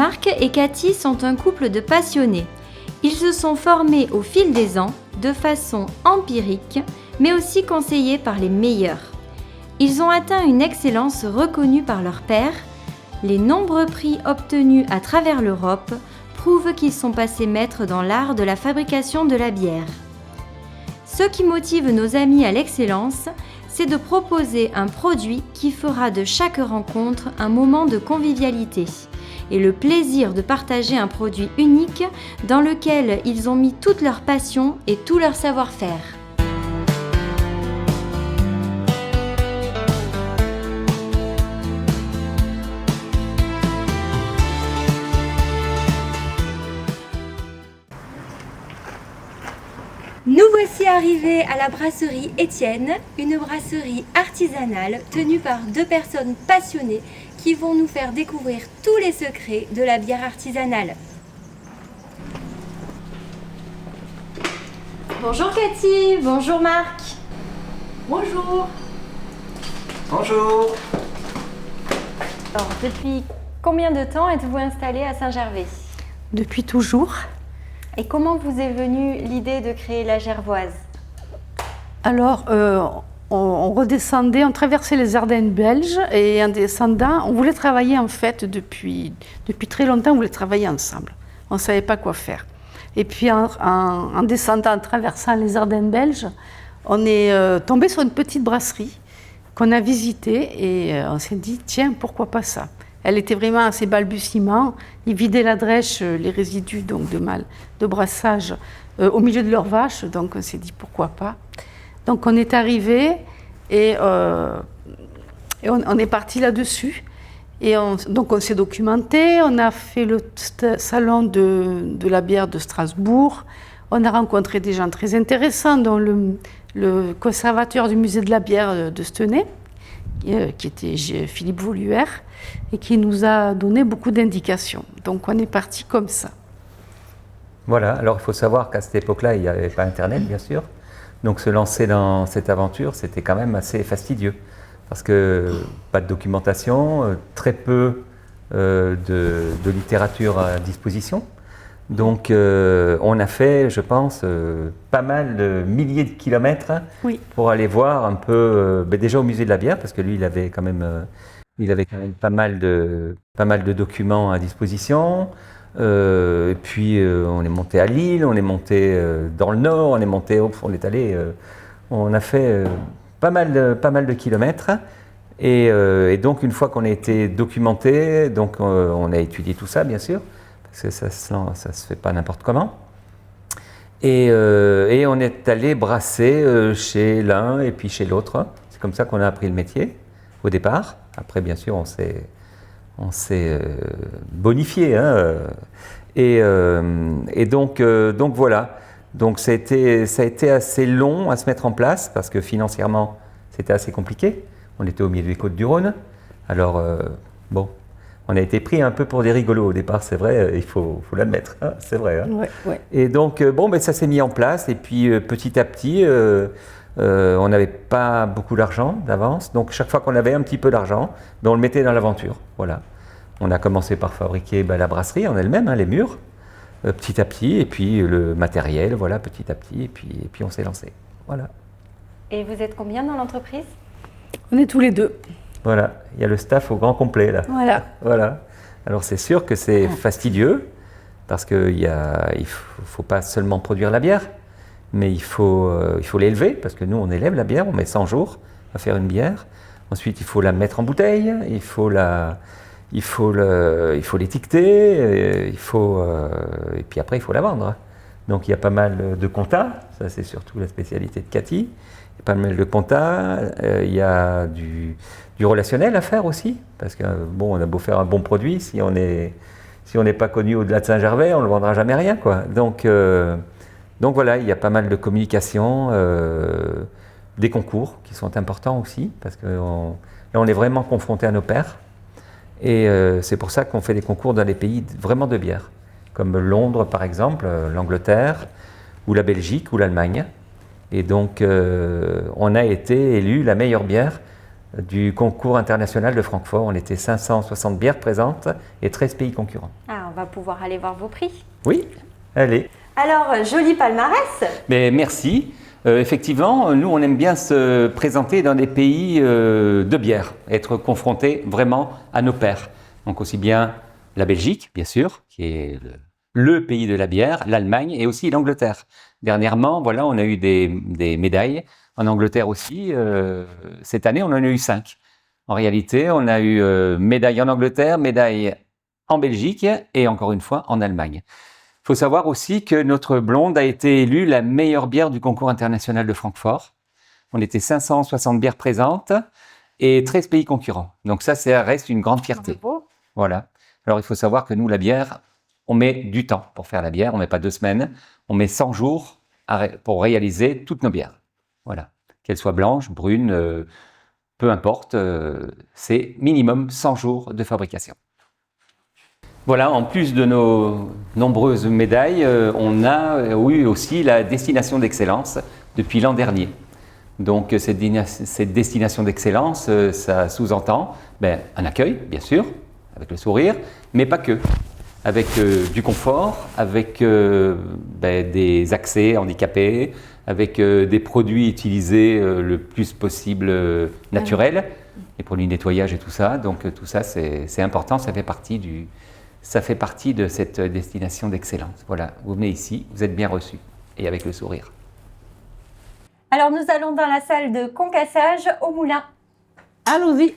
Marc et Cathy sont un couple de passionnés. Ils se sont formés au fil des ans, de façon empirique, mais aussi conseillés par les meilleurs. Ils ont atteint une excellence reconnue par leurs pairs. Les nombreux prix obtenus à travers l'Europe prouvent qu'ils sont passés maîtres dans l'art de la fabrication de la bière. Ce qui motive nos amis à l'excellence, c'est de proposer un produit qui fera de chaque rencontre un moment de convivialité et le plaisir de partager un produit unique dans lequel ils ont mis toute leur passion et tout leur savoir-faire. Nous voici arrivés à la brasserie Étienne, une brasserie artisanale tenue par deux personnes passionnées qui vont nous faire découvrir tous les secrets de la bière artisanale. Bonjour Cathy, bonjour Marc. Bonjour. Bonjour. Alors, depuis combien de temps êtes-vous installé à Saint-Gervais ? Depuis toujours. Et comment vous est venue l'idée de créer la Gervoise ? Alors, on redescendait, on traversait les Ardennes belges et en descendant, on voulait travailler en fait depuis très longtemps, on voulait travailler ensemble. On ne savait pas quoi faire. Et puis en descendant, en traversant les Ardennes belges, on est tombé sur une petite brasserie qu'on a visitée et on s'est dit, tiens, pourquoi pas ça ? Elle était vraiment à ses balbutiements. Ils vidaient la drèche, les résidus donc de brassage au milieu de leurs vaches. Donc on s'est dit pourquoi pas. Donc on est arrivé et on est parti là-dessus. Et donc on s'est documenté. On a fait le salon de la bière de Strasbourg. On a rencontré des gens très intéressants, dont le conservateur du musée de la bière de Stenay, qui était Philippe Voluer, et qui nous a donné beaucoup d'indications. Donc on est parti comme ça. Voilà, alors il faut savoir qu'à cette époque-là, il n'y avait pas Internet, bien sûr. Donc se lancer dans cette aventure, c'était quand même assez fastidieux. Parce que pas de documentation, très peu de littérature à disposition. Donc on a fait, je pense, pas mal de milliers de kilomètres pour aller voir un peu, déjà au musée de la bière, parce que lui il avait quand même pas mal de documents à disposition. Et puis on est monté à Lille, on est monté dans le Nord, on a fait pas mal de kilomètres. Et donc une fois qu'on a été documenté, donc on a étudié tout ça bien sûr. Parce que ça se fait pas n'importe comment. Et on est allé brasser chez l'un et puis chez l'autre. C'est comme ça qu'on a appris le métier au départ. Après, bien sûr, on s'est bonifié. Hein. Et donc voilà. Donc ça a été assez long à se mettre en place parce que financièrement, c'était assez compliqué. On était au milieu des Côtes-du-Rhône. Alors, bon. On a été pris un peu pour des rigolos au départ, c'est vrai, il faut l'admettre, hein, c'est vrai. Hein. Ouais. Et donc, ça s'est mis en place, et puis petit à petit, on n'avait pas beaucoup d'argent d'avance, donc chaque fois qu'on avait un petit peu d'argent, on le mettait dans l'aventure, voilà. On a commencé par fabriquer la brasserie en elle-même, hein, les murs, petit à petit, et puis le matériel, voilà, petit à petit, et puis on s'est lancé, voilà. Et vous êtes combien dans l'entreprise ? On est tous les deux. Voilà, il y a le staff au grand complet là. Voilà. Alors c'est sûr que c'est fastidieux parce qu'il ne faut pas seulement produire la bière, mais il faut l'élever parce que nous on élève la bière, on met 100 jours à faire une bière. Ensuite il faut la mettre en bouteille, il faut l'étiqueter, et puis après il faut la vendre. Donc il y a pas mal de compta, ça c'est surtout la spécialité de Cathy. Il y a pas mal de compta, il y a du relationnel à faire aussi, parce que on a beau faire un bon produit, si on n'est pas connu au-delà de Saint-Gervais, on ne le vendra jamais rien, quoi. Donc voilà, il y a pas mal de communication, des concours qui sont importants aussi, parce que là on est vraiment confronté à nos pairs, et c'est pour ça qu'on fait des concours dans des pays vraiment de bière, comme Londres par exemple, l'Angleterre, ou la Belgique, ou l'Allemagne. Et donc, on a été élu la meilleure bière du concours international de Francfort. On était 560 bières présentes et 13 pays concurrents. Ah, on va pouvoir aller voir vos prix. Oui, allez. Alors, joli palmarès. Mais merci. Effectivement, nous, on aime bien se présenter dans des pays de bière, être confronté vraiment à nos pairs. Donc aussi bien la Belgique, bien sûr, qui est le pays de la bière, l'Allemagne et aussi l'Angleterre. Dernièrement, voilà, on a eu des médailles. En Angleterre aussi, cette année, on en a eu 5. En réalité, on a eu médaille en Angleterre, médaille en Belgique et encore une fois en Allemagne. Il faut savoir aussi que notre blonde a été élue la meilleure bière du concours international de Francfort. On était 560 bières présentes et 13 pays concurrents. Donc ça reste une grande fierté. Voilà. Alors il faut savoir que nous, la bière, on met du temps pour faire la bière. On ne met pas 2 semaines, on met 100 jours pour réaliser toutes nos bières. Voilà. Qu'elles soient blanches, brunes, peu importe, c'est minimum 100 jours de fabrication. Voilà, en plus de nos nombreuses médailles, on a eu aussi la destination d'excellence depuis l'an dernier. Donc cette destination d'excellence, ça sous-entend un accueil, bien sûr, avec le sourire, mais pas que. Avec du confort, avec des accès handicapés, avec des produits utilisés le plus possible naturels, les produits de nettoyage et tout ça. Donc tout ça, c'est important, ça fait partie de cette destination d'excellence. Voilà, vous venez ici, vous êtes bien reçus, et avec le sourire. Alors nous allons dans la salle de concassage au moulin. Allons-y.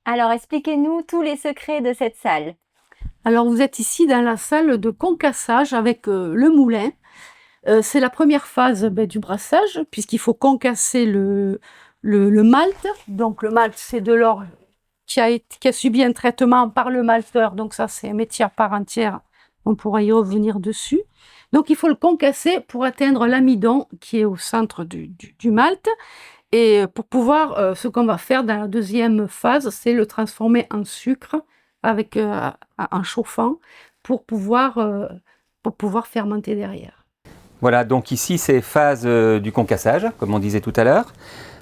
Alors expliquez-nous tous les secrets de cette salle. Alors vous êtes ici dans la salle de concassage avec le moulin. C'est la première phase du brassage puisqu'il faut concasser le malt. Donc le malt, c'est de l'orge qui a subi un traitement par le malteur. Donc ça, c'est un métier à part entière. On pourra y revenir dessus. Donc il faut le concasser pour atteindre l'amidon qui est au centre du malt. Et pour pouvoir, ce qu'on va faire dans la deuxième phase, c'est le transformer en sucre en chauffant pour pouvoir fermenter derrière. Voilà, donc ici, c'est phase du concassage, comme on disait tout à l'heure.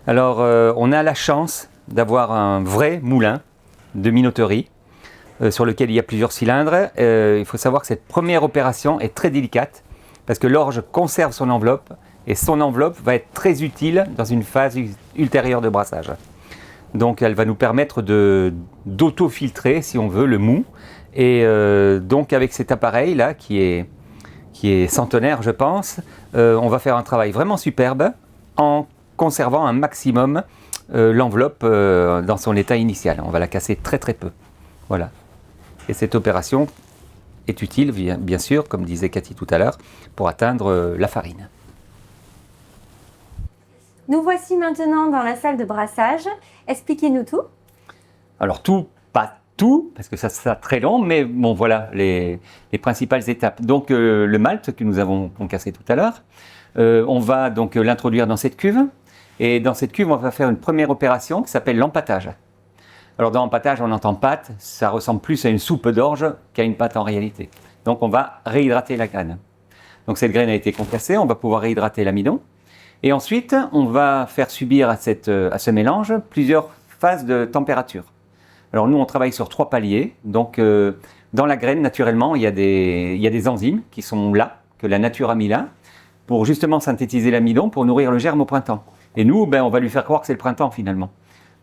Alors, on a la chance d'avoir un vrai moulin de minoterie sur lequel il y a plusieurs cylindres. Il faut savoir que cette première opération est très délicate parce que l'orge conserve son enveloppe et son enveloppe va être très utile dans une phase ultérieure de brassage. Donc elle va nous permettre d'auto-filtrer, si on veut, le mou. Et donc avec cet appareil-là, qui est centenaire, je pense, on va faire un travail vraiment superbe en conservant un maximum l'enveloppe dans son état initial. On va la casser très très peu. Voilà. Et cette opération est utile, bien sûr, comme disait Cathy tout à l'heure, pour atteindre la farine. Nous voici maintenant dans la salle de brassage. Expliquez-nous tout. Alors tout, pas tout, parce que ça sera très long, mais bon voilà les principales étapes. Donc le malt que nous avons concassé tout à l'heure, on va donc l'introduire dans cette cuve. Et dans cette cuve, on va faire une première opération qui s'appelle l'empâtage. Alors dans l'empâtage, on entend pâte, ça ressemble plus à une soupe d'orge qu'à une pâte en réalité. Donc on va réhydrater la graine. Donc cette graine a été concassée, on va pouvoir réhydrater l'amidon. Et ensuite, on va faire subir à ce mélange plusieurs phases de température. Alors nous, on travaille sur 3 paliers. Donc dans la graine, naturellement, il y a des enzymes qui sont là, que la nature a mis là, pour justement synthétiser l'amidon, pour nourrir le germe au printemps. Et nous, on va lui faire croire que c'est le printemps finalement.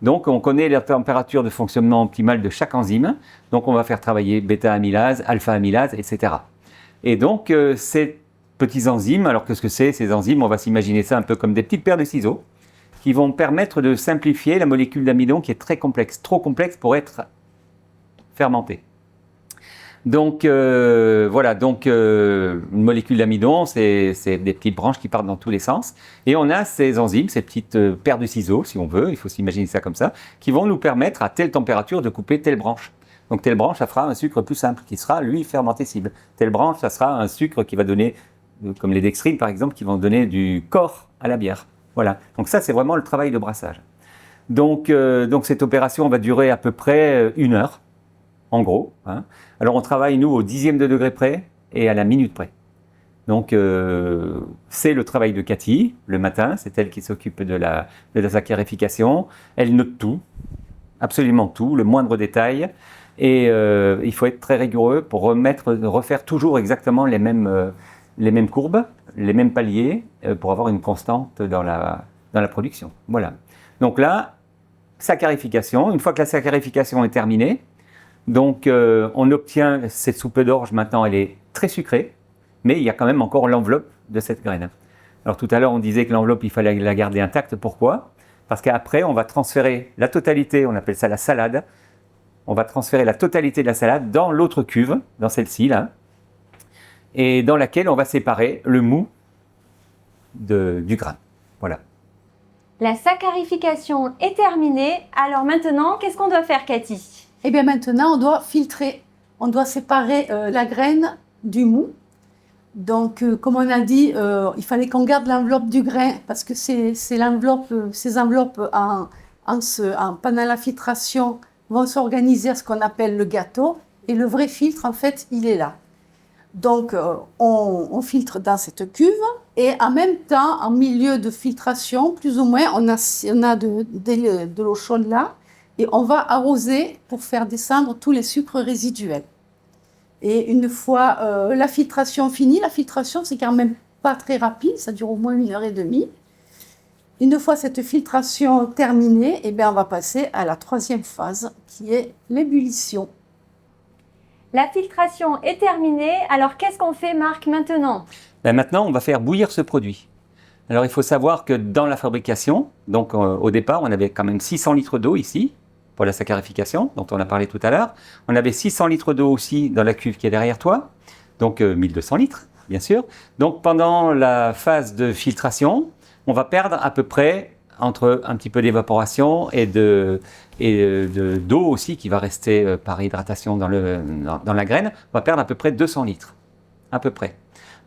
Donc on connaît la température de fonctionnement optimale de chaque enzyme. Donc on va faire travailler bêta-amylase, alpha-amylase, etc. Et donc ces petits enzymes, alors qu'est-ce que c'est ces enzymes? On va s'imaginer ça un peu comme des petites paires de ciseaux qui vont permettre de simplifier la molécule d'amidon qui est très complexe, trop complexe pour être fermentée. Donc voilà, une molécule d'amidon, c'est des petites branches qui partent dans tous les sens. Et on a ces enzymes, ces petites paires de ciseaux, si on veut, il faut s'imaginer ça comme ça, qui vont nous permettre à telle température de couper telle branche. Donc telle branche, ça fera un sucre plus simple, qui sera, lui, fermentescible. Telle branche, ça sera un sucre qui va donner, comme les dextrines par exemple, qui vont donner du corps à la bière. Voilà, donc ça c'est vraiment le travail de brassage. Donc cette opération va durer à peu près 1 heure. en gros. Hein. Alors on travaille, nous, au dixième de degré près et à la minute près. Donc c'est le travail de Cathy, le matin, c'est elle qui s'occupe de la saccharification. Elle note tout, absolument tout, le moindre détail. Et il faut être très rigoureux pour refaire toujours exactement les mêmes courbes, les mêmes paliers, pour avoir une constante dans la production. Voilà. Donc là, saccharification. Une fois que la saccharification est terminée, donc on obtient cette soupe d'orge. Maintenant, elle est très sucrée, mais il y a quand même encore l'enveloppe de cette graine. Alors tout à l'heure, on disait que l'enveloppe, il fallait la garder intacte. Pourquoi ? Parce qu'après, on va transférer la totalité, on appelle ça la salade. On va transférer la totalité de la salade dans l'autre cuve, dans celle-ci, là, et dans laquelle on va séparer le mou du grain. Voilà. La saccharification est terminée. Alors maintenant, qu'est-ce qu'on doit faire, Cathy ? Eh bien maintenant, on doit filtrer. On doit séparer la graine du mou. Donc, comme on a dit, il fallait qu'on garde l'enveloppe du grain parce que ces enveloppes pendant la filtration vont s'organiser à ce qu'on appelle le gâteau. Et le vrai filtre, en fait, il est là. Donc, on filtre dans cette cuve et en même temps, en milieu de filtration, plus ou moins, on a de l'eau chaude là et on va arroser pour faire descendre tous les sucres résiduels. Et une fois la filtration finie, la filtration, c'est quand même pas très rapide, ça dure au moins 1h30. Une fois cette filtration terminée, eh bien, on va passer à la troisième phase qui est l'ébullition. La filtration est terminée. Alors qu'est-ce qu'on fait, Marc, maintenant ? Ben maintenant, on va faire bouillir ce produit. Alors il faut savoir que dans la fabrication, donc au départ, on avait quand même 600 litres d'eau ici, pour la saccharification, dont on a parlé tout à l'heure. On avait 600 litres d'eau aussi dans la cuve qui est derrière toi, donc 1200 litres, bien sûr. Donc pendant la phase de filtration, on va perdre à peu près entre un petit peu d'évaporation et d'eau aussi qui va rester par hydratation dans la graine, on va perdre à peu près 200 litres, à peu près.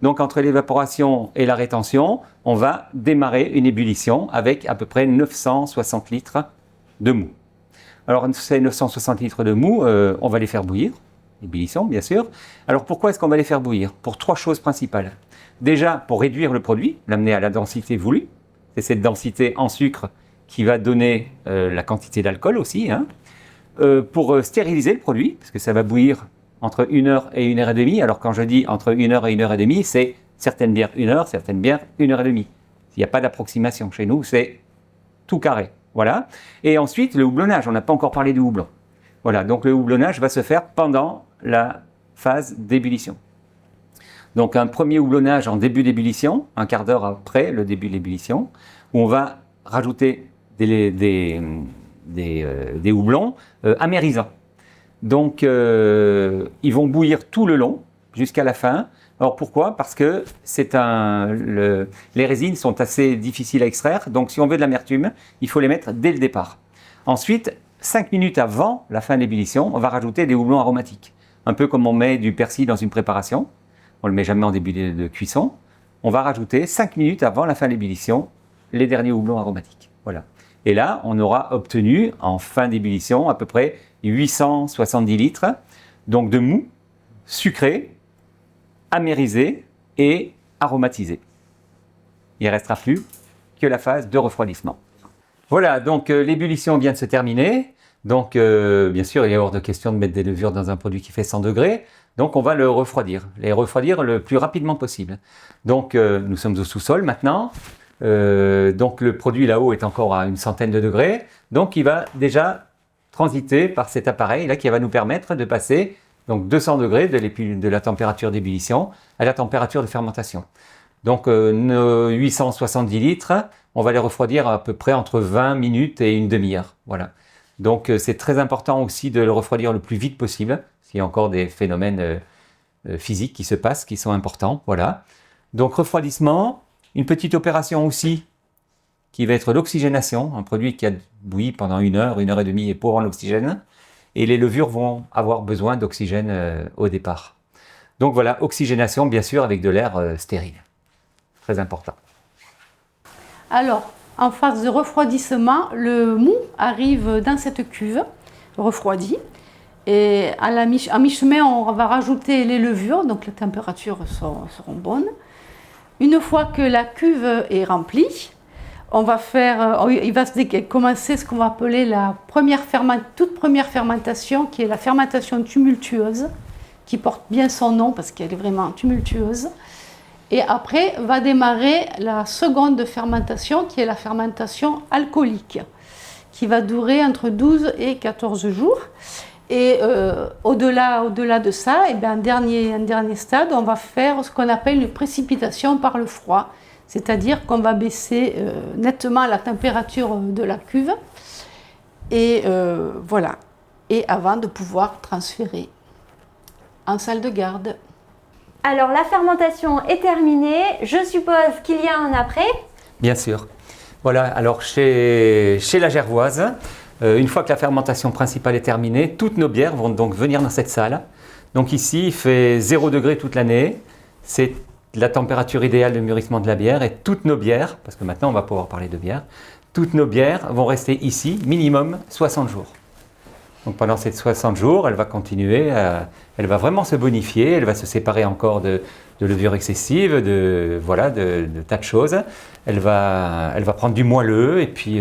Donc entre l'évaporation et la rétention, on va démarrer une ébullition avec à peu près 960 litres de mou. Alors ces 960 litres de mou, on va les faire bouillir, ébullition bien sûr. Alors pourquoi est-ce qu'on va les faire bouillir ? Pour 3 choses principales. Déjà pour réduire le produit, l'amener à la densité voulue. C'est cette densité en sucre qui va donner la quantité d'alcool aussi. Hein. Pour stériliser le produit, parce que ça va bouillir entre 1 heure et 1 heure et demie. Alors quand je dis entre 1 heure et 1 heure et demie, c'est certaines bières 1 heure, certaines bières 1 heure et demie. Il n'y a pas d'approximation chez nous, c'est tout carré. Voilà. Et ensuite, le houblonnage. On n'a pas encore parlé du houblon. Voilà. Donc le houblonnage va se faire pendant la phase d'ébullition. Donc un premier houblonnage en début d'ébullition, un quart d'heure après le début de l'ébullition, où on va rajouter des houblons amérisants. Donc ils vont bouillir tout le long jusqu'à la fin. Alors pourquoi ? Parce que les résines sont assez difficiles à extraire, donc si on veut de l'amertume, il faut les mettre dès le départ. Ensuite, 5 minutes avant la fin de l'ébullition, on va rajouter des houblons aromatiques. Un peu comme on met du persil dans une préparation. On ne le met jamais en début de cuisson. On va rajouter 5 minutes avant la fin de l'ébullition les derniers houblons aromatiques. Voilà. Et là, on aura obtenu en fin d'ébullition à peu près 870 litres donc de mou, sucré, amérisé et aromatisé. Il ne restera plus que la phase de refroidissement. Voilà, donc l'ébullition vient de se terminer. Donc, bien sûr, il est hors de question de mettre des levures dans un produit qui fait 100 degrés. Donc, on va le refroidir, le plus rapidement possible. Donc, nous sommes au sous-sol maintenant. Donc, le produit là-haut est encore à une centaine de degrés. Donc, il va déjà transiter par cet appareil là qui va nous permettre de passer donc 200 degrés de la température d'ébullition à la température de fermentation. Donc, nos 870 litres, on va les refroidir à peu près entre 20 minutes et une demi-heure. Voilà. Donc, c'est très important aussi de le refroidir le plus vite possible. Il y a encore des phénomènes physiques qui se passent, qui sont importants. Voilà. Donc, refroidissement, une petite opération aussi qui va être l'oxygénation, un produit qui a bouilli pendant 1 heure, 1 heure et demie est pauvre en oxygène. Et les levures vont avoir besoin d'oxygène au départ. Donc voilà, oxygénation bien sûr avec de l'air stérile. Très important. Alors, en phase de refroidissement, le mou arrive dans cette cuve refroidie. Et à mi-chemin, on va rajouter les levures, donc les températures seront bonnes. Une fois que la cuve est remplie, il va commencer ce qu'on va appeler la toute première fermentation, qui est la fermentation tumultueuse, qui porte bien son nom parce qu'elle est vraiment tumultueuse. Et après va démarrer la seconde fermentation, qui est la fermentation alcoolique, qui va durer entre 12 et 14 jours. Et au-delà de ça, un dernier stade, on va faire ce qu'on appelle une précipitation par le froid. C'est-à-dire qu'on va baisser nettement la température de la cuve. Et voilà. Et avant de pouvoir transférer en salle de garde. Alors la fermentation est terminée. Je suppose qu'il y a un après. Bien sûr. Voilà, alors chez la Gervoise, une fois que la fermentation principale est terminée, toutes nos bières vont donc venir dans cette salle. Donc ici, il fait 0 degré toute l'année. C'est la température idéale de mûrissement de la bière, et toutes nos bières, parce que maintenant on va pouvoir parler de bière, toutes nos bières vont rester ici minimum 60 jours. Donc pendant ces 60 jours, elle va continuer, elle va vraiment se bonifier, elle va se séparer encore de levure excessive, de tas de choses. Elle va prendre du moelleux, et puis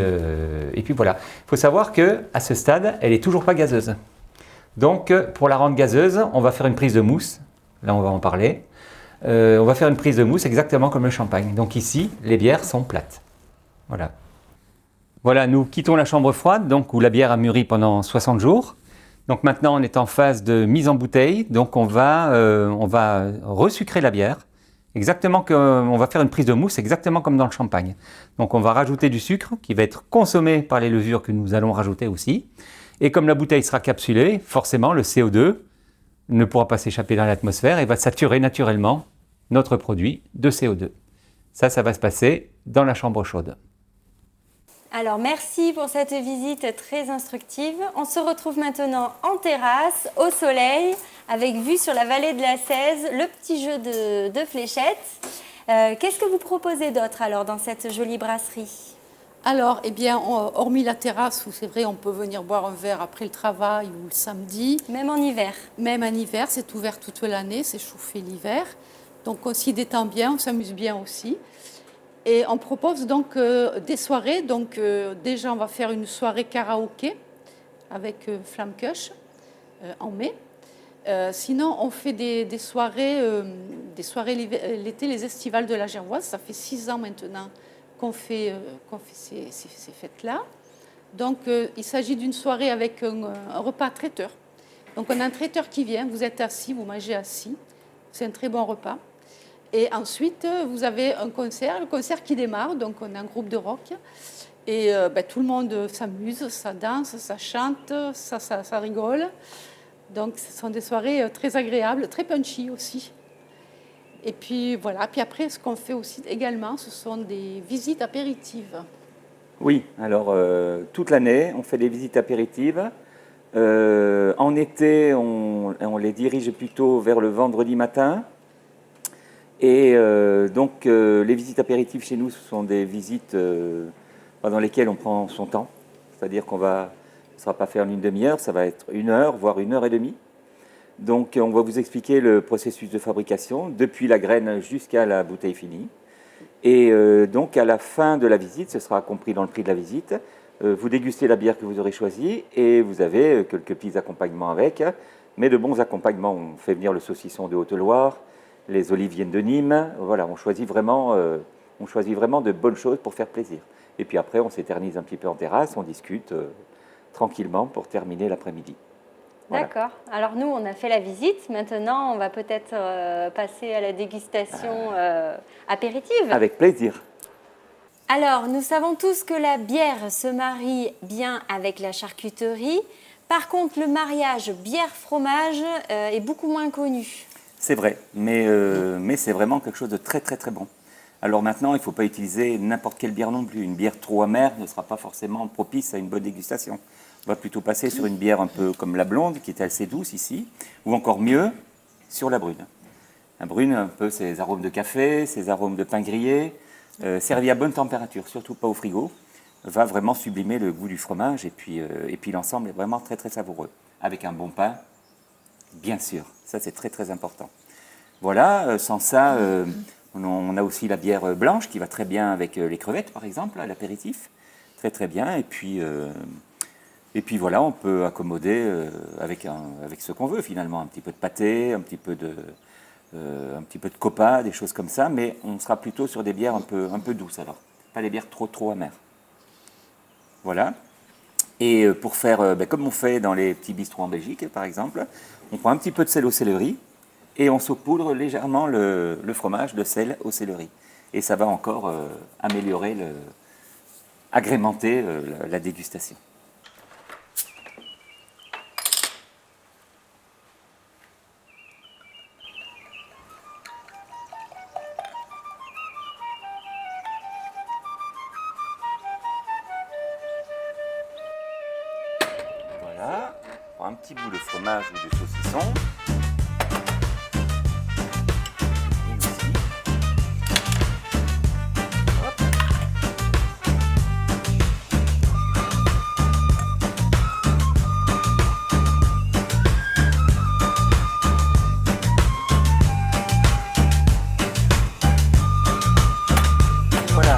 voilà. Il faut savoir qu'à ce stade, elle n'est toujours pas gazeuse. Donc pour la rendre gazeuse, on va faire une prise de mousse, là on va en parler. On va faire une prise de mousse exactement comme le champagne. Donc ici, les bières sont plates. Voilà. Voilà, nous quittons la chambre froide, donc où la bière a mûri pendant 60 jours. Donc maintenant, on est en phase de mise en bouteille. Donc on va resucrer la bière. On va faire une prise de mousse exactement comme dans le champagne. Donc on va rajouter du sucre qui va être consommé par les levures que nous allons rajouter aussi. Et comme la bouteille sera capsulée, forcément le CO2 ne pourra pas s'échapper dans l'atmosphère et va saturer naturellement notre produit de CO2. Ça va se passer dans la chambre chaude. Alors merci pour cette visite très instructive. On se retrouve maintenant en terrasse, au soleil, avec vue sur la vallée de la Cèze, le petit jeu de fléchettes. Qu'est-ce que vous proposez d'autre alors dans cette jolie brasserie ? Alors, hormis la terrasse où c'est vrai, on peut venir boire un verre après le travail ou le samedi. Même en hiver. Même en hiver, c'est ouvert toute l'année, c'est chauffé l'hiver. Donc on s'y détend bien, on s'amuse bien aussi. Et on propose donc des soirées. Donc déjà, on va faire une soirée karaoké avec Flammkuche en mai. Sinon, on fait des soirées l'été, les estivales de la Gervoise. Ça fait 6 ans maintenant qu'on fait ces fêtes-là. Donc, il s'agit d'une soirée avec un repas traiteur. Donc, on a un traiteur qui vient, vous êtes assis, vous mangez assis. C'est un très bon repas. Et ensuite, vous avez un concert, le concert qui démarre. Donc, on a un groupe de rock. Et tout le monde s'amuse, ça danse, ça chante, ça rigole. Donc, ce sont des soirées très agréables, très punchy aussi. Et puis voilà, puis après, ce qu'on fait aussi également, ce sont des visites apéritives. Oui, alors toute l'année, on fait des visites apéritives. En été, on les dirige plutôt vers le vendredi matin. Et donc, les visites apéritives chez nous, ce sont des visites dans lesquelles on prend son temps. C'est-à-dire qu'on ne sera pas fait en une demi-heure, ça va être 1 heure, voire 1h30. Donc, on va vous expliquer le processus de fabrication, depuis la graine jusqu'à la bouteille finie. Et donc, à la fin de la visite, ce sera compris dans le prix de la visite, vous dégustez la bière que vous aurez choisie et vous avez quelques petits accompagnements avec, mais de bons accompagnements. On fait venir le saucisson de Haute-Loire, les olives viennent de Nîmes. Voilà, on choisit vraiment de bonnes choses pour faire plaisir. Et puis après, on s'éternise un petit peu en terrasse, on discute tranquillement pour terminer l'après-midi. Voilà. D'accord. Alors nous, on a fait la visite. Maintenant, on va peut-être passer à la dégustation apéritive. Avec plaisir. Alors, nous savons tous que la bière se marie bien avec la charcuterie. Par contre, le mariage bière-fromage est beaucoup moins connu. C'est vrai, mais c'est vraiment quelque chose de très très très bon. Alors maintenant, il ne faut pas utiliser n'importe quelle bière non plus. Une bière trop amère ne sera pas forcément propice à une bonne dégustation. On va plutôt passer sur une bière un peu comme la blonde, qui est assez douce ici, ou encore mieux, sur la brune. La brune, un peu ses arômes de café, ses arômes de pain grillé, servi à bonne température, surtout pas au frigo, va vraiment sublimer le goût du fromage, et puis l'ensemble est vraiment très très savoureux. avec un bon pain, bien sûr. Ça, c'est très très important. Voilà, sans ça, on a aussi la bière blanche qui va très bien avec les crevettes, par exemple, à l'apéritif. Très très bien. Et puis voilà, on peut accommoder avec ce qu'on veut finalement. Un petit peu de pâté, un petit peu de copa, des choses comme ça. Mais on sera plutôt sur des bières un peu douces alors. Pas des bières trop amères. Voilà. Et pour faire, comme on fait dans les petits bistrots en Belgique, par exemple, on prend un petit peu de sel au céleri et on saupoudre légèrement le fromage de sel au céleri. Et ça va encore améliorer, agrémenter la dégustation. Voilà, on prend un petit bout de fromage ou de saucisson. Et aussi. Hop. Voilà.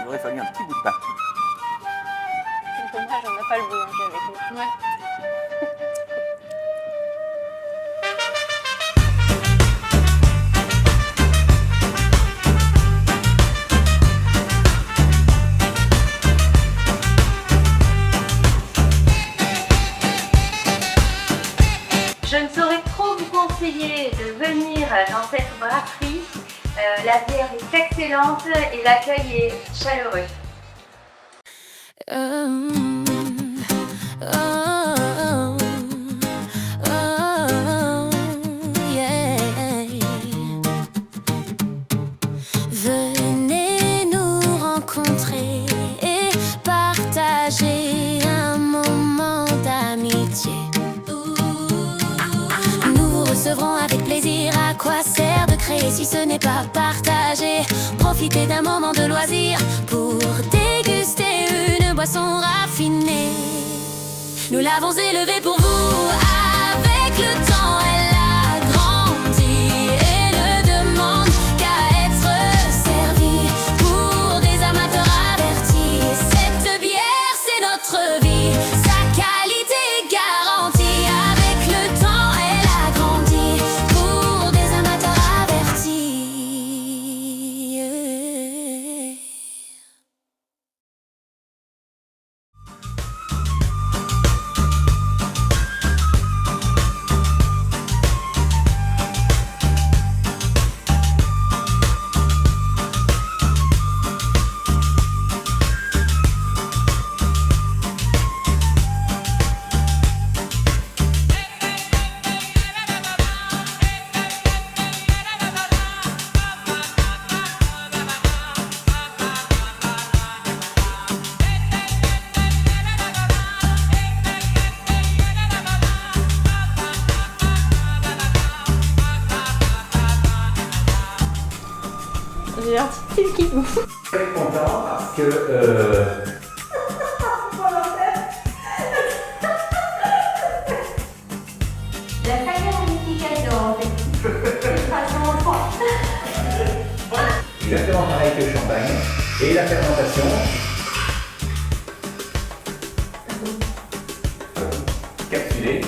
Il aurait fallu un petit bout de pain. C'est dommage, on n'a pas le boulanger avec nous. Ouais. Je ne saurais trop vous conseiller de venir dans cette brasserie. La bière est excellente et l'accueil est chaleureux. Venez nous rencontrer et partager un moment d'amitié. Nous vous recevrons avec plaisir. À quoi sert de créer si ce n'est pas partager? Profitez d'un moment de loisir pour déguster une boisson raffinée. Nous l'avons élevée pour vous. Avec le temps, elle a grandi et ne demande qu'à être servie pour des amateurs avertis. Cette bière, c'est notre vie. Sa qualité est garantie. Avec le temps, elle a grandi pour des amateurs avertis. J'ai un petit fil qui bouffe. Je suis content parce que La saccarification en fait. exactement pareil que le champagne et la fermentation. Capsuler